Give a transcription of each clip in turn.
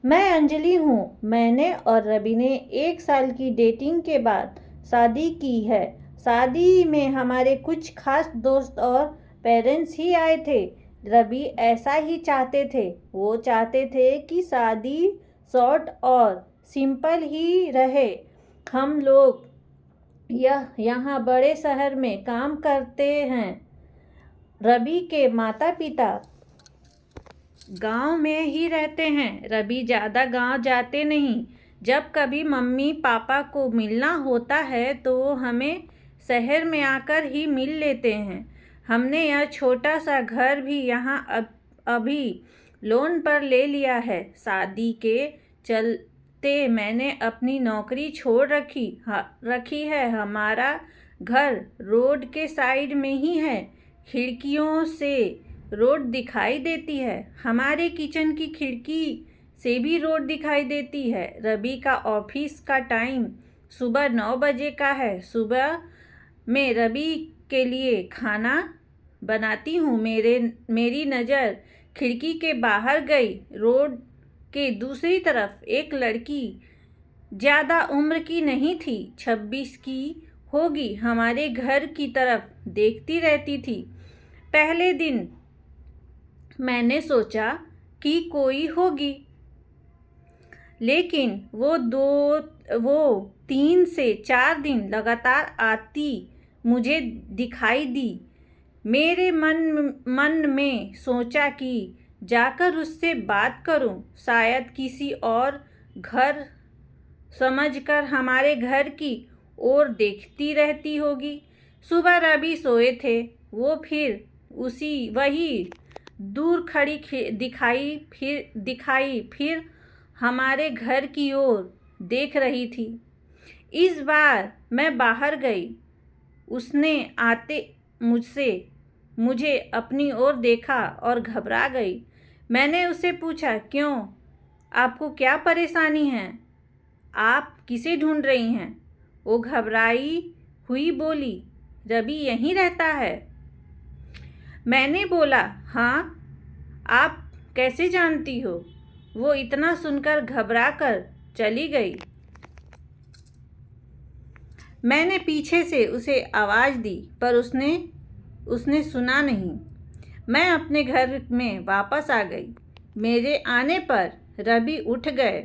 मैं अंजलि हूँ। मैंने और रवि ने 1 साल की डेटिंग के बाद शादी की है। शादी में हमारे कुछ खास दोस्त और पेरेंट्स ही आए थे। रवि ऐसा ही चाहते थे। वो चाहते थे कि शादी शॉर्ट और सिंपल ही रहे। हम लोग यहाँ बड़े शहर में काम करते हैं। रवि के माता पिता गांव में ही रहते हैं। रवि ज़्यादा गांव जाते नहीं। जब कभी मम्मी पापा को मिलना होता है तो हमें शहर में आकर ही मिल लेते हैं। हमने यह छोटा सा घर भी यहाँ अभी लोन पर ले लिया है। शादी के चलते मैंने अपनी नौकरी छोड़ रखी है। हमारा घर रोड के साइड में ही है। खिड़कियों से रोड दिखाई देती है। हमारे किचन की खिड़की से भी रोड दिखाई देती है। रवि का ऑफिस का टाइम सुबह 9 बजे का है। सुबह में रवि के लिए खाना बनाती हूँ। मेरी नज़र खिड़की के बाहर गई। रोड के दूसरी तरफ एक लड़की ज़्यादा उम्र की नहीं थी, 26 की होगी, हमारे घर की तरफ देखती रहती थी। पहले दिन मैंने सोचा कि कोई होगी, लेकिन वो 3 से 4 दिन लगातार आती मुझे दिखाई दी। मेरे मन में सोचा कि जाकर उससे बात करूं। शायद किसी और घर समझकर हमारे घर की ओर देखती रहती होगी। सुबह रवि सोए थे। वो फिर वही दूर खड़ी दिखाई फिर हमारे घर की ओर देख रही थी। इस बार मैं बाहर गई। उसने आते मुझे अपनी ओर देखा और घबरा गई। मैंने उससे पूछा, क्यों? आपको क्या परेशानी है? आप किसे ढूंढ रही हैं? वो घबराई हुई बोली, रवि यहीं रहता है। मैंने बोला, हाँ, आप कैसे जानती हो? वो इतना सुनकर घबरा कर चली गई। मैंने पीछे से उसे आवाज़ दी, पर उसने सुना नहीं। मैं अपने घर में वापस आ गई। मेरे आने पर रवि उठ गए।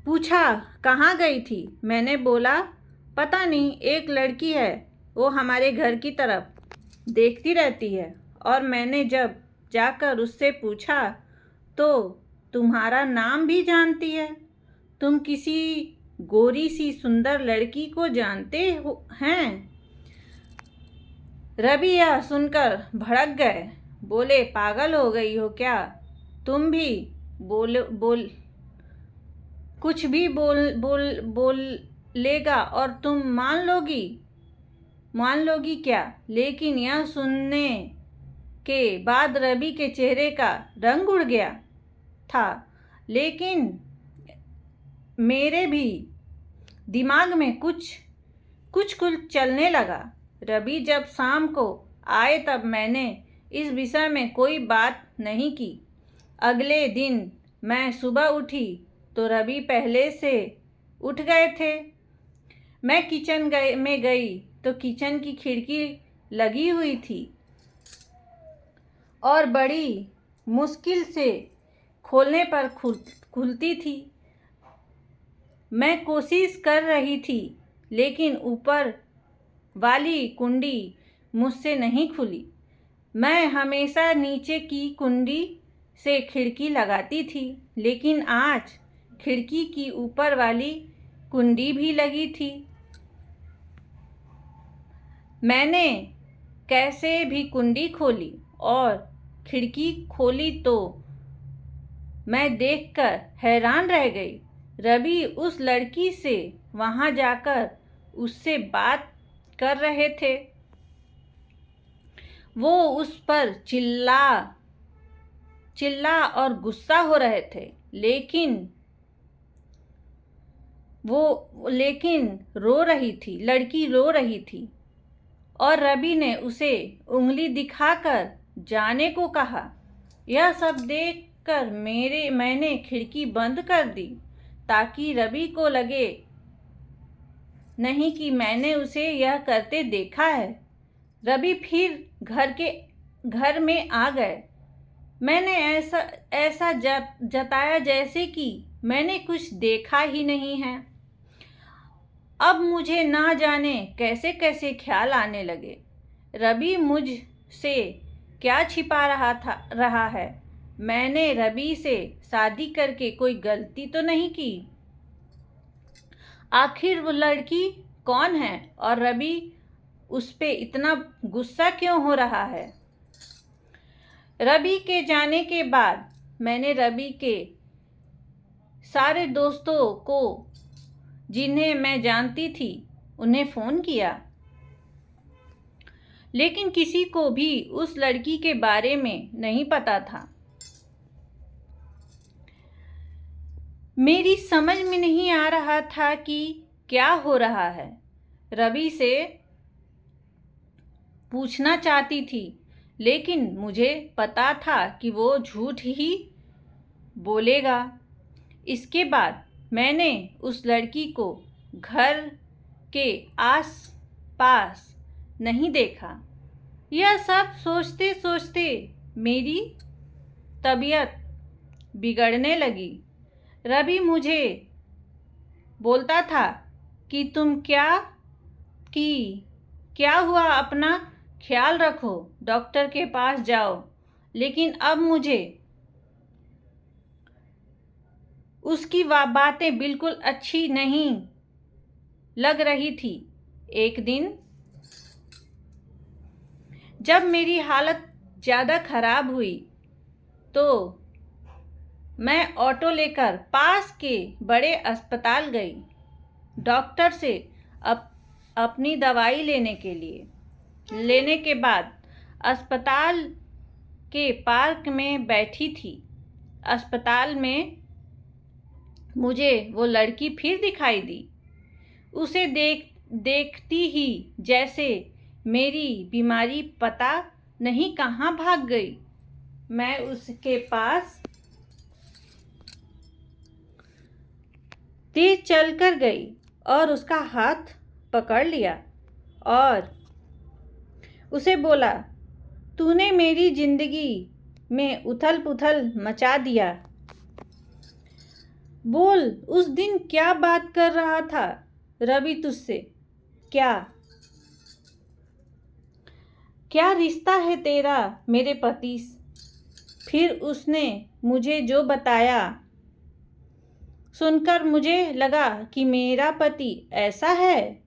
पूछा, कहाँ गई थी? मैंने बोला, पता नहीं, एक लड़की है, वो हमारे घर की तरफ देखती रहती है। और मैंने जब जाकर उससे पूछा तो तुम्हारा नाम भी जानती है। तुम किसी गोरी सी सुंदर लड़की को जानते हैं? रवि यह सुनकर भड़क गए। बोले, पागल हो गई हो क्या? तुम भी कुछ भी बोलेगा और तुम मान लोगी क्या? लेकिन यह सुनने के बाद रवि के चेहरे का रंग उड़ गया था। लेकिन मेरे भी दिमाग में कुछ चलने लगा। रवि जब शाम को आए तब मैंने इस विषय में कोई बात नहीं की। अगले दिन मैं सुबह उठी तो रवि पहले से उठ गए थे। मैं किचन में गई तो किचन की खिड़की लगी हुई थी और बड़ी मुश्किल से खोलने पर खुलती थी। मैं कोशिश कर रही थी, लेकिन ऊपर वाली कुंडी मुझसे नहीं खुली। मैं हमेशा नीचे की कुंडी से खिड़की लगाती थी, लेकिन आज खिड़की की ऊपर वाली कुंडी भी लगी थी। मैंने कैसे भी कुंडी खोली और खिड़की खोली तो मैं देखकर हैरान रह गई। रवि उस लड़की से वहां जाकर उससे बात कर रहे थे। वो उस पर चिल्ला और गुस्सा हो रहे थे, लेकिन लड़की रो रही थी और रवि ने उसे उंगली दिखाकर जाने को कहा। यह सब देखकर मैंने खिड़की बंद कर दी ताकि रवि को लगे नहीं कि मैंने उसे यह करते देखा है। रवि फिर घर में आ गए। मैंने ऐसा जताया जैसे कि मैंने कुछ देखा ही नहीं है। अब मुझे ना जाने कैसे कैसे ख्याल आने लगे। रवि मुझसे क्या छिपा रहा है? मैंने रवि से शादी करके कोई गलती तो नहीं की? आखिर वो लड़की कौन है और रवि उस पे इतना गुस्सा क्यों हो रहा है? रवि के जाने के बाद मैंने रवि के सारे दोस्तों को जिन्हें मैं जानती थी उन्हें फ़ोन किया, लेकिन किसी को भी उस लड़की के बारे में नहीं पता था। मेरी समझ में नहीं आ रहा था कि क्या हो रहा है। रवि से पूछना चाहती थी, लेकिन मुझे पता था कि वो झूठ ही बोलेगा। इसके बाद मैंने उस लड़की को घर के आस-पास नहीं देखा। यह सब सोचते सोचते मेरी तबीयत बिगड़ने लगी। रवि मुझे बोलता था कि क्या हुआ, अपना ख्याल रखो, डॉक्टर के पास जाओ। लेकिन अब मुझे उसकी बातें बिल्कुल अच्छी नहीं लग रही थी। एक दिन जब मेरी हालत ज़्यादा खराब हुई तो मैं ऑटो लेकर पास के बड़े अस्पताल गई, डॉक्टर से अपनी दवाई लेने के लिए। लेने के बाद अस्पताल के पार्क में बैठी थी। अस्पताल में मुझे वो लड़की फिर दिखाई दी। उसे देखती ही जैसे मेरी बीमारी पता नहीं कहाँ भाग गई। मैं उसके पास तेज चलकर गई और उसका हाथ पकड़ लिया और उसे बोला, तूने मेरी जिंदगी में उथल-पुथल मचा दिया। बोल, उस दिन क्या बात कर रहा था रवि तुझसे? क्या रिश्ता है तेरा मेरे पति? फिर उसने मुझे जो बताया सुनकर मुझे लगा कि मेरा पति ऐसा है।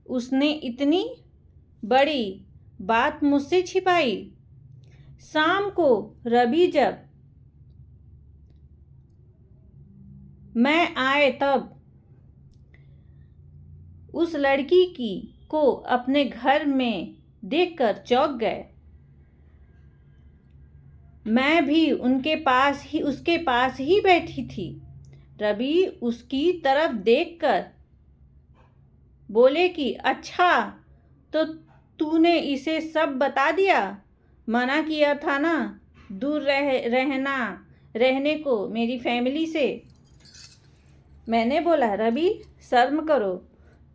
उसने इतनी बड़ी बात मुझसे छिपाई। शाम को रवि जब मैं आए तब उस लड़की को अपने घर में देखकर चौंक गए। मैं भी उसके पास ही बैठी थी। रवि उसकी तरफ देखकर बोले कि अच्छा, तो तूने इसे सब बता दिया? मना किया था ना दूर रहने को मेरी फैमिली से। मैंने बोला, रवि शर्म करो,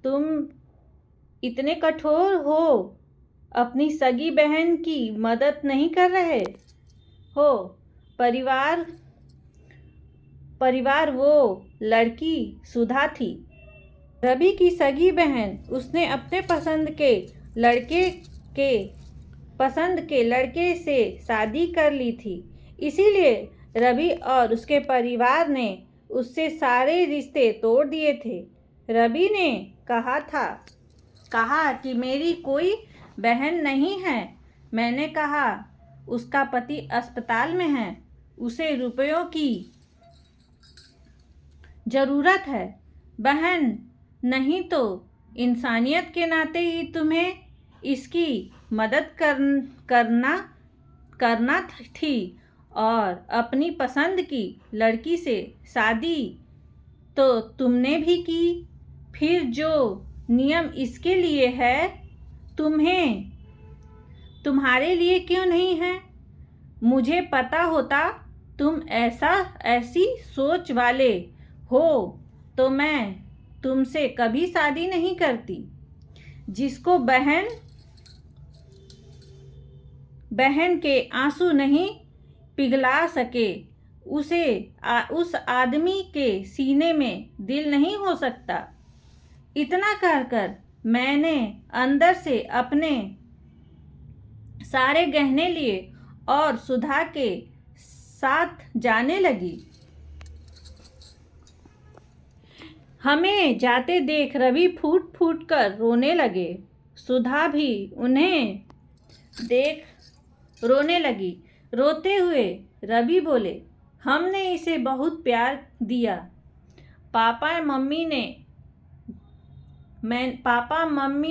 तुम इतने कठोर हो, अपनी सगी बहन की मदद नहीं कर रहे हो। परिवार वो लड़की सुधा थी, रवि की सगी बहन। उसने अपने पसंद के लड़के से शादी कर ली थी। इसीलिए रवि और उसके परिवार ने उससे सारे रिश्ते तोड़ दिए थे। रवि ने कहा कि मेरी कोई बहन नहीं है। मैंने कहा, उसका पति अस्पताल में है, उसे रुपयों की ज़रूरत है। बहन नहीं तो इंसानियत के नाते ही तुम्हें इसकी मदद करना थी। और अपनी पसंद की लड़की से शादी तो तुमने भी की। फिर जो नियम इसके लिए है, तुम्हारे लिए क्यों नहीं है? मुझे पता होता तुम ऐसी सोच वाले हो तो मैं तुमसे कभी शादी नहीं करती। जिसको बहन के आंसू नहीं पिघला सके उस आदमी के सीने में दिल नहीं हो सकता। इतना कहकर मैंने अंदर से अपने सारे गहने लिए और सुधा के साथ जाने लगी। हमें जाते देख रवि फूट फूट कर रोने लगे। सुधा भी उन्हें देख रोने लगी। रोते हुए रवि बोले, हमने इसे बहुत प्यार दिया। पापा मम्मी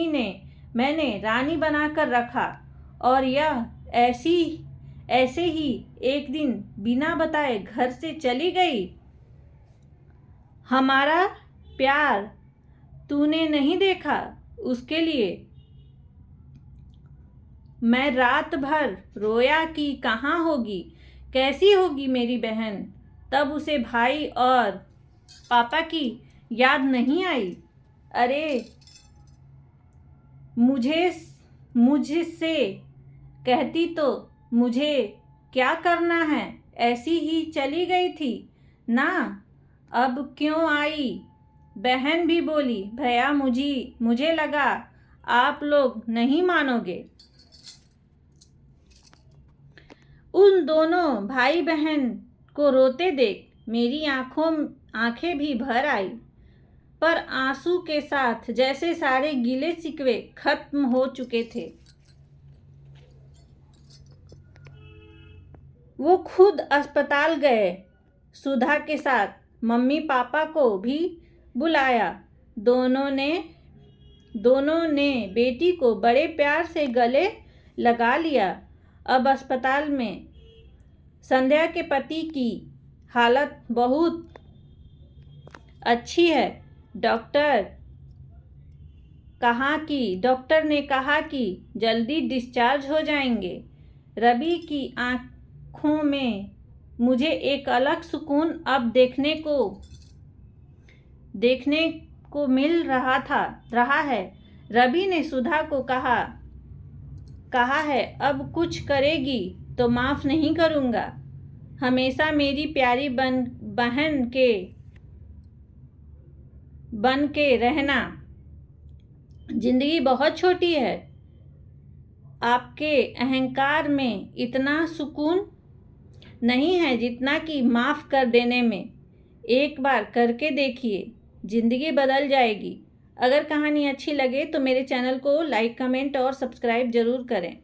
ने मैंने रानी बनाकर रखा और यह ऐसे ही एक दिन बिना बताए घर से चली गई। हमारा प्यार तूने नहीं देखा, उसके लिए मैं रात भर रोया कि कहाँ होगी, कैसी होगी मेरी बहन। तब उसे भाई और पापा की याद नहीं आई। अरे मुझसे कहती तो मुझे क्या करना है, ऐसी ही चली गई थी ना, अब क्यों आई। बहन भी बोली, भैया मुझे लगा आप लोग नहीं मानोगे। उन दोनों भाई बहन को रोते देख मेरी आंखें भी भर आई, पर आंसू के साथ जैसे सारे गिले शिकवे खत्म हो चुके थे। वो खुद अस्पताल गए। सुधा के साथ मम्मी पापा को भी बुलाया। दोनों ने बेटी को बड़े प्यार से गले लगा लिया। अब अस्पताल में संध्या के पति की हालत बहुत अच्छी है। डॉक्टर ने कहा कि जल्दी डिस्चार्ज हो जाएंगे। रवि की आंखों में मुझे एक अलग सुकून अब देखने को मिल रहा है। रवि ने सुधा को कहा है अब कुछ करेगी तो माफ नहीं करूँगा। हमेशा मेरी प्यारी बहन बन के रहना। जिंदगी बहुत छोटी है। आपके अहंकार में इतना सुकून नहीं है जितना कि माफ़ कर देने में। एक बार करके देखिए, ज़िंदगी बदल जाएगी। अगर कहानी अच्छी लगे तो मेरे चैनल को लाइक, कमेंट और सब्सक्राइब ज़रूर करें।